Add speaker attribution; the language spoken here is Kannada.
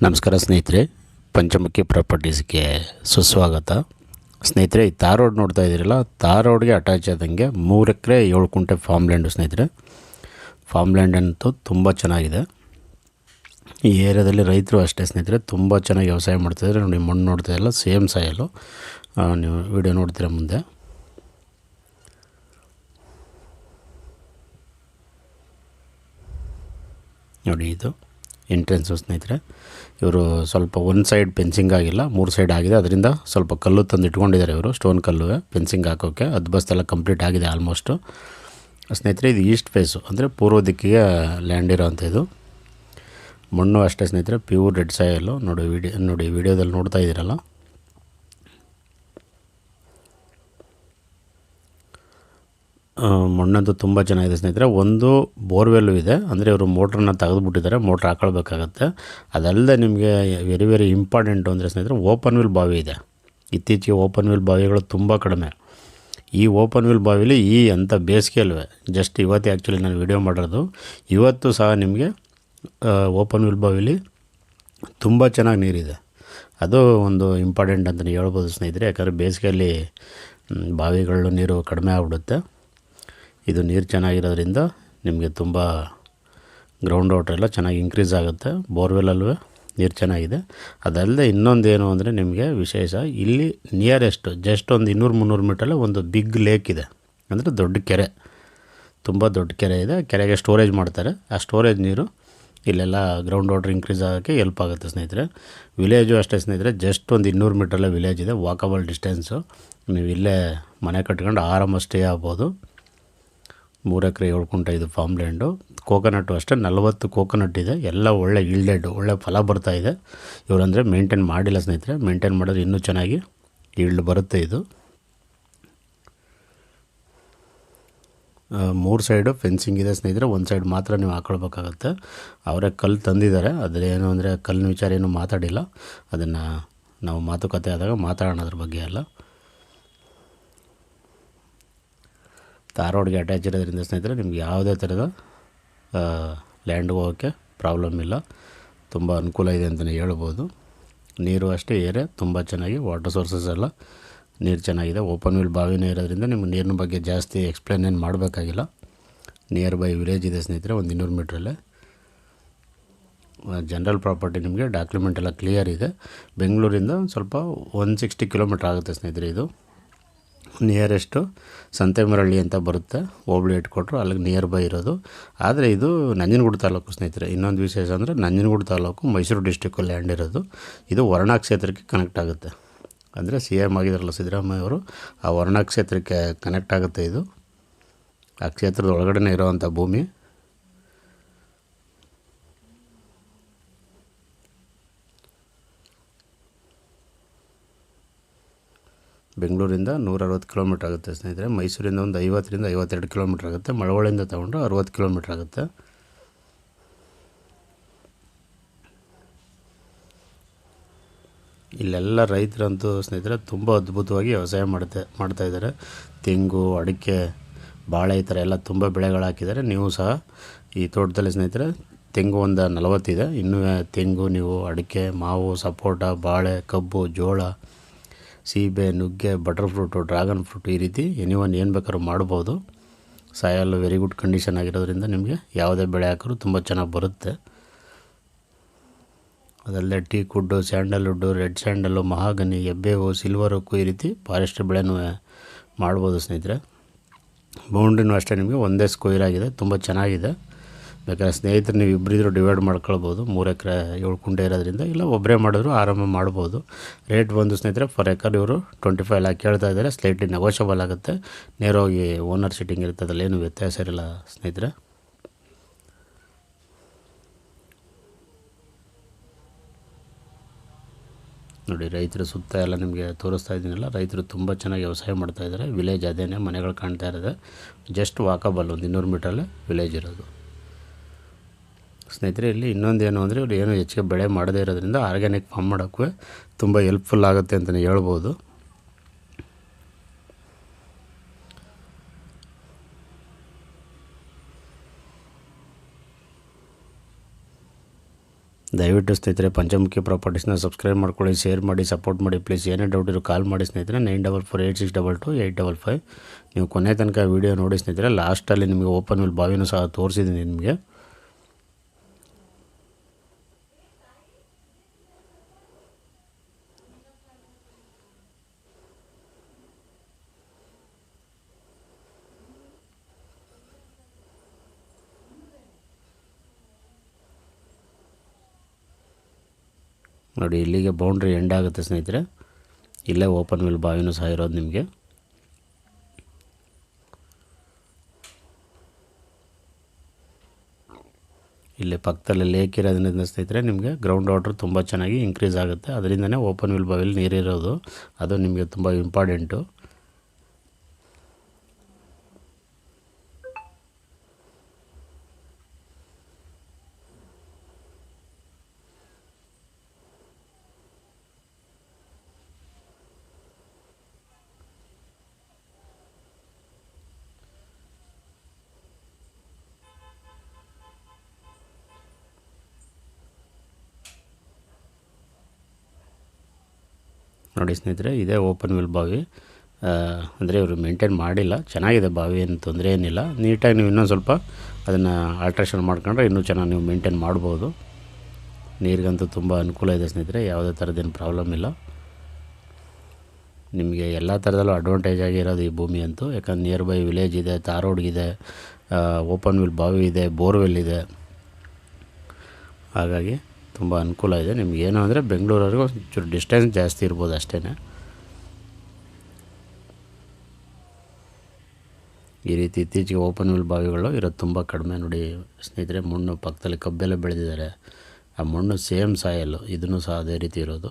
Speaker 1: ನಮಸ್ಕಾರ ಸ್ನೇಹಿತರೆ, ಪಂಚಮುಖಿ ಪ್ರಾಪರ್ಟೀಸ್ಗೆ ಸುಸ್ವಾಗತ. ಸ್ನೇಹಿತರೆ, ಈ ತಾರ್ ರೋಡ್ ನೋಡ್ತಾ ಇದ್ದೀರಲ್ಲ, ತಾರ್ ರೋಡ್ಗೆ ಅಟ್ಯಾಚ್ ಆದಂಗೆ 3 ಎಕರೆ 7 ಕುಂಟೆ ಫಾರ್ಮ್ ಲ್ಯಾಂಡು ಸ್ನೇಹಿತರೆ. ಫಾರ್ಮ್ ಲ್ಯಾಂಡ್ ಅಂತೂ ತುಂಬ ಚೆನ್ನಾಗಿದೆ. ಈ ಏರಿಯಾದಲ್ಲಿ ರೈತರು ಅಷ್ಟೇ ಸ್ನೇಹಿತರೆ, ತುಂಬ ಚೆನ್ನಾಗಿ ವ್ಯವಸಾಯ ಮಾಡ್ತಾಯಿದ್ದಾರೆ. ನೋಡಿ, ಮಣ್ಣು ನೋಡ್ತಾ ಇಲ್ಲ, ಸೇಮ್ ಸಾಯಲು. ನೀವು ವಿಡಿಯೋ ನೋಡ್ತೀರಾ ಮುಂದೆ. ನೋಡಿ, ಇದು ಎಂಟ್ರೆನ್ಸು ಸ್ನೇಹಿತರೆ. ಇವರು ಸ್ವಲ್ಪ ಒಂದು ಸೈಡ್ ಫೆನ್ಸಿಂಗ್ ಆಗಿಲ್ಲ, 3 ಸೈಡ್ ಆಗಿದೆ. ಅದರಿಂದ ಸ್ವಲ್ಪ ಕಲ್ಲು ತಂದು ಇಟ್ಕೊಂಡಿದ್ದಾರೆ ಇವರು, ಸ್ಟೋನ್ ಕಲ್ಲು ಫೆನ್ಸಿಂಗ್ ಹಾಕೋಕ್ಕೆ. ಅದು ಬಸ್ತೆಲ್ಲ ಕಂಪ್ಲೀಟ್ ಆಗಿದೆ ಆಲ್ಮೋಸ್ಟು. ಸ್ನೇಹಿತರೆ, ಇದು ಈಸ್ಟ್ ಫೇಸು, ಅಂದರೆ ಪೂರ್ವ ದಿಕ್ಕಿಗೆ ಲ್ಯಾಂಡ್ ಇರೋವಂಥದ್ದು. ಮಣ್ಣು ಅಷ್ಟೇ ಸ್ನೇಹಿತರೆ, ಪ್ಯೂರ್ ರೆಡ್ ಸಾಯಲ್ಲು. ನೋಡಿ ವಿಡಿಯೋದಲ್ಲಿ ನೋಡ್ತಾ ಇದ್ದೀರಲ್ಲ. ಮಣ್ಣಂತೂ ತುಂಬ ಚೆನ್ನಾಗಿದೆ ಸ್ನೇಹಿತರೆ. ಒಂದು ಬೋರ್ವೆಲ್ಲು ಇದೆ, ಅಂದರೆ ಇವರು ಮೋಟ್ರನ್ನ ತೆಗೆದುಬಿಟ್ಟಿದ್ದಾರೆ, ಮೋಟ್ರ್ ಹಾಕೊಳ್ಬೇಕಾಗತ್ತೆ. ಅದಲ್ಲದೆ ನಿಮಗೆ ವೆರಿ ಇಂಪಾರ್ಟೆಂಟು ಅಂದರೆ ಸ್ನೇಹಿತರೆ, ಓಪನ್ ವಿಲ್ ಬಾವಿ ಇದೆ. ಇತ್ತೀಚೆಗೆ ಓಪನ್ ವಿಲ್ ಬಾವಿಗಳು ತುಂಬ ಕಡಿಮೆ. ಈ ಓಪನ್ ವಿಲ್ ಬಾವಿಲಿ ಅಂಥ ಬೇಸಿಗೆಯಲ್ವೇ, ಜಸ್ಟ್ ಇವತ್ತೇ ಆ್ಯಕ್ಚುಲಿ ನಾನು ವಿಡಿಯೋ ಮಾಡಿರೋದು. ಇವತ್ತು ಸಹ ನಿಮಗೆ ಓಪನ್ ವಿಲ್ ಬಾವಿಲಿ ತುಂಬ ಚೆನ್ನಾಗಿ ನೀರಿದೆ. ಅದು ಒಂದು ಇಂಪಾರ್ಟೆಂಟ್ ಅಂತಲೇ ಹೇಳ್ಬೋದು ಸ್ನೇಹಿತರೆ. ಯಾಕಂದರೆ ಬೇಸಿಗೆಯಲ್ಲಿ ಬಾವಿಗಳು ನೀರು ಕಡಿಮೆ ಆಗಿಬಿಡುತ್ತೆ. ಇದು ನೀರು ಚೆನ್ನಾಗಿರೋದ್ರಿಂದ ನಿಮಗೆ ತುಂಬ ಗ್ರೌಂಡ್ ವಾಟರ್ ಎಲ್ಲ ಚೆನ್ನಾಗಿ ಇನ್ಕ್ರೀಸ್ ಆಗುತ್ತೆ. ಬೋರ್ವೆಲ್ಲಲ್ಲೂ ನೀರು ಚೆನ್ನಾಗಿದೆ. ಅದಲ್ಲದೆ ಇನ್ನೊಂದೇನು ಅಂದರೆ ನಿಮಗೆ ವಿಶೇಷ, ಇಲ್ಲಿ ನಿಯರೆಸ್ಟ್ ಜಸ್ಟ್ ಒಂದು 200-300 ಮೀಟರಲ್ಲೇ ಒಂದು ಬಿಗ್ ಲೇಕ್ ಇದೆ, ಅಂದರೆ ದೊಡ್ಡ ಕೆರೆ, ತುಂಬ ದೊಡ್ಡ ಕೆರೆ ಇದೆ. ಕೆರೆಗೆ ಸ್ಟೋರೇಜ್ ಮಾಡ್ತಾರೆ. ಆ ಸ್ಟೋರೇಜ್ ನೀರು ಇಲ್ಲೆಲ್ಲ ಗ್ರೌಂಡ್ ವಾಟರ್ ಇನ್ಕ್ರೀಸ್ ಆಗೋಕ್ಕೆ ಹೆಲ್ಪ್ ಆಗುತ್ತೆ ಸ್ನೇಹಿತರೆ. ವಿಲೇಜು ಅಷ್ಟೇ ಸ್ನೇಹಿತರೆ, ಜಸ್ಟ್ ಒಂದು 200 ಮೀಟ್ರಲ್ಲೇ ವಿಲೇಜ್ ಇದೆ, ವಾಕಬಲ್ ಡಿಸ್ಟೆನ್ಸು. ನೀವು ಇಲ್ಲೇ ಮನೆ ಕಟ್ಕೊಂಡು ಆರಾಮ ಸ್ಟೇ ಆಗ್ಬೋದು. 3 ಎಕರೆ 7 ಕುಂಟೆ ಇದು ಫಾರ್ಮ್ ಲ್ಯಾಂಡು. ಕೋಕೋನಟ್ಟು ಅಷ್ಟೇ 40 ಕೋಕೋನಟ್ ಇದೆ. ಎಲ್ಲ ಒಳ್ಳೆ ಈಲ್ಡೆಡ್, ಒಳ್ಳೆ ಫಲ ಬರ್ತಾಯಿದೆ. ಇವರಂದರೆ ಮೇಂಟೈನ್ ಮಾಡಿಲ್ಲ ಸ್ನೇಹಿತರೆ. ಮೇಂಟೈನ್ ಮಾಡಿದ್ರೆ ಇನ್ನೂ ಚೆನ್ನಾಗಿ ಈಲ್ಡ್ ಬರುತ್ತೆ. ಇದು 3 ಸೈಡು ಫೆನ್ಸಿಂಗ್ ಇದೆ ಸ್ನೇಹಿತರೆ. ಒಂದು ಸೈಡ್ ಮಾತ್ರ ನೀವು ಹಾಕೊಳ್ಬೇಕಾಗತ್ತೆ. ಅವರೇ ಕಲ್ಲು ತಂದಿದ್ದಾರೆ. ಅದೇನು ಅಂದರೆ ಕಲ್ಲಿನ ವಿಚಾರ ಏನು ಮಾತಾಡಿಲ್ಲ. ಅದನ್ನು ನಾವು ಮಾತುಕತೆ ಆದಾಗ ಮಾತಾಡೋಣ ಅದ್ರ ಬಗ್ಗೆ ಎಲ್ಲ. ತಾರ್ ರೋಡ್ಗೆ ಅಟ್ಯಾಚ್ ಇರೋದ್ರಿಂದ ಸ್ನೇಹಿತರೆ, ನಿಮ್ಗೆ ಯಾವುದೇ ಥರದ ಲ್ಯಾಂಡ್ಗೆ ಹೋಗೋಕ್ಕೆ ಪ್ರಾಬ್ಲಮ್ ಇಲ್ಲ. ತುಂಬ ಅನುಕೂಲ ಇದೆ ಅಂತಲೇ ಹೇಳ್ಬೋದು. ನೀರು ಅಷ್ಟೇ ಏರೆ ತುಂಬ ಚೆನ್ನಾಗಿ, ವಾಟರ್ ಸೋರ್ಸಸ್ ಎಲ್ಲ ನೀರು ಚೆನ್ನಾಗಿದೆ. ಓಪನ್ ವಿಲ್ ಬಾವಿನೇ ಇರೋದ್ರಿಂದ ನಿಮ್ಗೆ ನೀರಿನ ಬಗ್ಗೆ ಜಾಸ್ತಿ ಎಕ್ಸ್ಪ್ಲೇನ್ ಏನು ಮಾಡಬೇಕಾಗಿಲ್ಲ. ನಿಯರ್ ಬೈ ವಿಲೇಜ್ ಇದೆ ಸ್ನೇಹಿತರೆ, ಒಂದು 200 ಮೀಟ್ರಲ್ಲೇ. ಜನರಲ್ ಪ್ರಾಪರ್ಟಿ, ನಿಮಗೆ ಡಾಕ್ಯುಮೆಂಟ್ ಎಲ್ಲ ಕ್ಲಿಯರ್ ಇದೆ. ಬೆಂಗಳೂರಿಂದ ಸ್ವಲ್ಪ 160 ಕಿಲೋಮೀಟ್ರ್ ಆಗುತ್ತೆ ಸ್ನೇಹಿತರೆ. ಇದು ನಿಯರೆಸ್ಟು ಸಂತೆಮರಳ್ಳಿ ಅಂತ ಬರುತ್ತೆ, ಹೋಬಳಿ ಇಟ್ಕೊಟ್ರು, ಅಲ್ಲಿಗೆ ನಿಯರ್ ಬೈ ಇರೋದು. ಆದರೆ ಇದು ನಂಜನಗೂಡು ತಾಲೂಕು ಸ್ನೇಹಿತರೆ. ಇನ್ನೊಂದು ವಿಶೇಷ ಅಂದರೆ ನಂಜನಗೂಡು ತಾಲೂಕು, ಮೈಸೂರು ಡಿಸ್ಟಿಕ್ಕು ಲ್ಯಾಂಡ್ ಇರೋದು. ಇದು ವರ್ಣಾ ಕ್ಷೇತ್ರಕ್ಕೆ ಕನೆಕ್ಟ್ ಆಗುತ್ತೆ. ಅಂದರೆ CM ಆಗಿದ್ದಾರಲ್ಲ ಸಿದ್ದರಾಮಯ್ಯ ಅವರು, ಆ ವರ್ಣಾ ಕ್ಷೇತ್ರಕ್ಕೆ ಕನೆಕ್ಟ್ ಆಗುತ್ತೆ. ಇದು ಆ ಕ್ಷೇತ್ರದ ಒಳಗಡೆ ಇರೋವಂಥ ಭೂಮಿ. ಬೆಂಗಳೂರಿಂದ 160 ಕಿಲೋಮೀಟ್ರ್ ಆಗುತ್ತೆ ಸ್ನೇಹಿತರೆ. ಮೈಸೂರಿಂದ ಒಂದು 50-52 ಕಿಲೋಮೀಟ್ರ್ ಆಗುತ್ತೆ. ಮಳವಳ್ಳಿಯಿಂದ ತೊಗೊಂಡ್ರೆ 60 ಕಿಲೋಮೀಟ್ರ್ ಆಗುತ್ತೆ. ಇಲ್ಲೆಲ್ಲ ರೈತರಂತೂ ಸ್ನೇಹಿತರೆ ತುಂಬ ಅದ್ಭುತವಾಗಿ ವ್ಯವಸಾಯ ಮಾಡ್ತಾಯಿದ್ದಾರೆ. ತೆಂಗು, ಅಡಿಕೆ, ಬಾಳೆ, ಈ ಥರ ಎಲ್ಲ ತುಂಬ ಬೆಳೆಗಳು ಹಾಕಿದ್ದಾರೆ. ನೀವು ಸಹ ಈ ತೋಟದಲ್ಲಿ ಸ್ನೇಹಿತರೆ ತೆಂಗು ಒಂದು 40 ಇದೆ. ಇನ್ನೂ ತೆಂಗು, ನೀವು ಅಡಿಕೆ, ಮಾವು, ಸಪೋಟ, ಬಾಳೆ, ಕಬ್ಬು, ಜೋಳ, ಸೀಬೆ, ನುಗ್ಗೆ, ಬಟರ್ ಫ್ರೂಟು, ಡ್ರ್ಯಾಗನ್ ಫ್ರೂಟು, ಈ ರೀತಿ ಎನಿವನ್ ಏನು ಬೇಕಾದ್ರೂ ಮಾಡ್ಬೋದು. ಸಾಯಲ್ ವೆರಿ ಗುಡ್ ಕಂಡೀಷನ್ ಆಗಿರೋದ್ರಿಂದ ನಿಮಗೆ ಯಾವುದೇ ಬೆಳೆ ಹಾಕಿದ್ರೂ ತುಂಬ ಚೆನ್ನಾಗಿ ಬರುತ್ತೆ. ಅದಲ್ಲದೆ teak wood, sandalwood, red sandal, mahogany, ಎಬ್ಬೇವು, ಸಿಲ್ವರ್ ಉಕ್ಕು, ಈ ರೀತಿ ಫಾರೆಸ್ಟ್ ಬೆಳೆನೂ ಮಾಡ್ಬೋದು ಸ್ನೇಹಿತರೆ. ಬೌಂಡ್ರಿನೂ ಅಷ್ಟೇ ನಿಮಗೆ ಒಂದೇ ಸ್ಕ್ವೇರ್ ಆಗಿದೆ, ತುಂಬ ಚೆನ್ನಾಗಿದೆ. ಬೇಕಾದ್ರೆ ಸ್ನೇಹಿತರು ನೀವು ಇಬ್ಬರಿದ್ರು ಡಿವೈಡ್ ಮಾಡ್ಕೊಳ್ಬೋದು. 3 ಎಕರೆ 7 ಕುಂಟೆ ಇರೋದ್ರಿಂದ, ಇಲ್ಲ ಒಬ್ಬರೇ ಮಾಡಿದ್ರು ಆರಾಮಾಗಿ ಮಾಡ್ಬೋದು. ರೇಟ್ ಬಂದು ಸ್ನೇಹಿತರೆ ಫರ್ ಎಕರ್ ಇವರು 25 ಲ್ಯಾಕ್ ಕೇಳ್ತಾ ಇದ್ದಾರೆ. ಸ್ಲೈಟ್ಲಿ ನೆಗೋಷಿಯಬಲ್ ಆಗುತ್ತೆ. ನೇರವಾಗಿ ಓನರ್ ಸಿಟ್ಟಿಂಗ್ ಇರ್ತದಲ್ಲ, ಏನು ವ್ಯತ್ಯಾಸ ಇರಲ್ಲ ಸ್ನೇಹಿತರೆ. ನೋಡಿ, ರೈತರು ಸುತ್ತ ಎಲ್ಲ ನಿಮಗೆ ತೋರಿಸ್ತಾ ಇದ್ದೀನಲ್ಲ, ರೈತರು ತುಂಬ ಚೆನ್ನಾಗಿ ವ್ಯವಸಾಯ ಮಾಡ್ತಾಯಿದ್ದಾರೆ. ವಿಲೇಜ್ ಅದೇನೇ, ಮನೆಗಳು ಕಾಣ್ತಾ ಇರೋದೆ. ಜಸ್ಟ್ ವಾಕಬಲ್ ಒಂದು 200 ಮೀಟ್ರಲ್ಲೇ ವಿಲೇಜ್ ಇರೋದು ಸ್ನೇಹಿತರೆ. ಇಲ್ಲಿ ಇನ್ನೊಂದೇನು ಅಂದರೆ, ಇವರು ಏನು ಹೆಚ್ಚಿಗೆ ಬೆಳೆ ಮಾಡದೇ ಇರೋದ್ರಿಂದ ಆರ್ಗ್ಯಾನಿಕ್ ಫಾರ್ಮ್ ಮಾಡೋಕ್ಕೂ ತುಂಬ ಹೆಲ್ಪ್ಫುಲ್ ಆಗುತ್ತೆ ಅಂತಲೇ ಹೇಳ್ಬೋದು. ದಯವಿಟ್ಟು ಸ್ನೇಹಿತರೆ ಪಂಚಮುಖಿ ಪ್ರಾಪರ್ಟೀಸ್ನ ಸಬ್ಸ್ಕ್ರೈಬ್ ಮಾಡ್ಕೊಳ್ಳಿ, ಶೇರ್ ಮಾಡಿ, ಸಪೋರ್ಟ್ ಮಾಡಿ ಪ್ಲೀಸ್. ಏನೇ ಡೌಟ್ ಇರೋ ಕಾಲ್ ಮಾಡಿ ಸ್ನೇಹಿತರೆ 9448622855. ನೀವು ಕೊನೆ ತನಕ ವೀಡಿಯೋ ನೋಡಿ ಸ್ನೇಹಿತರೆ. ಲಾಸ್ಟಲ್ಲಿ ನಿಮಗೆ ಓಪನ್ ವಿಲ್ ಬಾವಿನೂ ಸಹ ತೋರಿಸಿದ್ದೀನಿ ನಿಮಗೆ. ನೋಡಿ ಇಲ್ಲಿಗೆ ಬೌಂಡ್ರಿ ಎಂಡ್ ಆಗುತ್ತೆ ಸ್ನೇಹಿತರೆ. ಇಲ್ಲೇ ಓಪನ್ ವಿಲ್ ಬಾವಿನೂ ಸಹ ಇರೋದು ನಿಮಗೆ. ಇಲ್ಲಿ ಪಕ್ಕದಲ್ಲಿ ಲೇಕ್ ಇರೋದ್ರಿಂದ ಸ್ನೇಹಿತರೆ ನಿಮಗೆ ಗ್ರೌಂಡ್ ವಾಟರ್ ತುಂಬ ಚೆನ್ನಾಗಿ ಇನ್ಕ್ರೀಸ್ ಆಗುತ್ತೆ. ಅದರಿಂದನೇ ಓಪನ್ ವಿಲ್ ಬಾವಿಲಿ ನೀರಿರೋದು, ಅದು ನಿಮಗೆ ತುಂಬ ಇಂಪಾರ್ಟೆಂಟು. ನೋಡಿ ಸ್ನೇಹಿತರೆ, ಇದೇ ಓಪನ್ ವಿಲ್ ಬಾವಿ. ಅಂದರೆ ಇವರು ಮೇಂಟೈನ್ ಮಾಡಿಲ್ಲ, ಚೆನ್ನಾಗಿದೆ ಬಾವಿ, ಏನು ತೊಂದರೆ ಏನಿಲ್ಲ. ನೀಟಾಗಿ ನೀವು ಇನ್ನೊಂದು ಸ್ವಲ್ಪ ಅದನ್ನು ಆಲ್ಟ್ರೇಷನ್ ಮಾಡ್ಕೊಂಡ್ರೆ ಇನ್ನೂ ಚೆನ್ನಾಗಿ ನೀವು ಮೇಂಟೈನ್ ಮಾಡ್ಬೋದು. ನೀರಿಗಂತೂ ತುಂಬ ಅನುಕೂಲ ಇದೆ ಸ್ನೇಹಿತರೆ, ಯಾವುದೇ ಥರದ್ದೇನು ಪ್ರಾಬ್ಲಮ್ ಇಲ್ಲ. ನಿಮಗೆ ಎಲ್ಲ ಥರದಲ್ಲೂ ಅಡ್ವಾಂಟೇಜ್ ಆಗಿರೋದು ಈ ಭೂಮಿ ಅಂತೂ. ಯಾಕಂದ್ರೆ ನಿಯರ್ ಬೈ ವಿಲೇಜ್ ಇದೆ, ತಾರ್ ರೋಡ್ ಇದೆ, ಓಪನ್ ವಿಲ್ ಬಾವಿ ಇದೆ, ಬೋರ್ವೆಲ್ ಇದೆ. ಹಾಗಾಗಿ ತುಂಬ ಅನುಕೂಲ ಇದೆ ನಿಮ್ಗೆ. ಏನು ಅಂದರೆ ಬೆಂಗಳೂರವರೆಗೂ ಒಂಚೂರು ಡಿಸ್ಟೆನ್ಸ್ ಜಾಸ್ತಿ ಇರ್ಬೋದು ಅಷ್ಟೇ. ಈ ರೀತಿ ಇತ್ತೀಚೆಗೆ ಓಪನ್ ವಿಲ್ ಬಾವಿಗಳು ಇರೋದು ತುಂಬ ಕಡಿಮೆ. ನೋಡಿ ಸ್ನೇಹಿತರೆ, ಮಣ್ಣು ಪಕ್ಕದಲ್ಲಿ ಕಬ್ಬೆಲ್ಲ ಬೆಳೆದಿದ್ದಾರೆ. ಆ ಮಣ್ಣು ಸೇಮ್ ಸಾಯಲ್ಲು, ಇದನ್ನು ಸಹ ಅದೇ ರೀತಿ ಇರೋದು.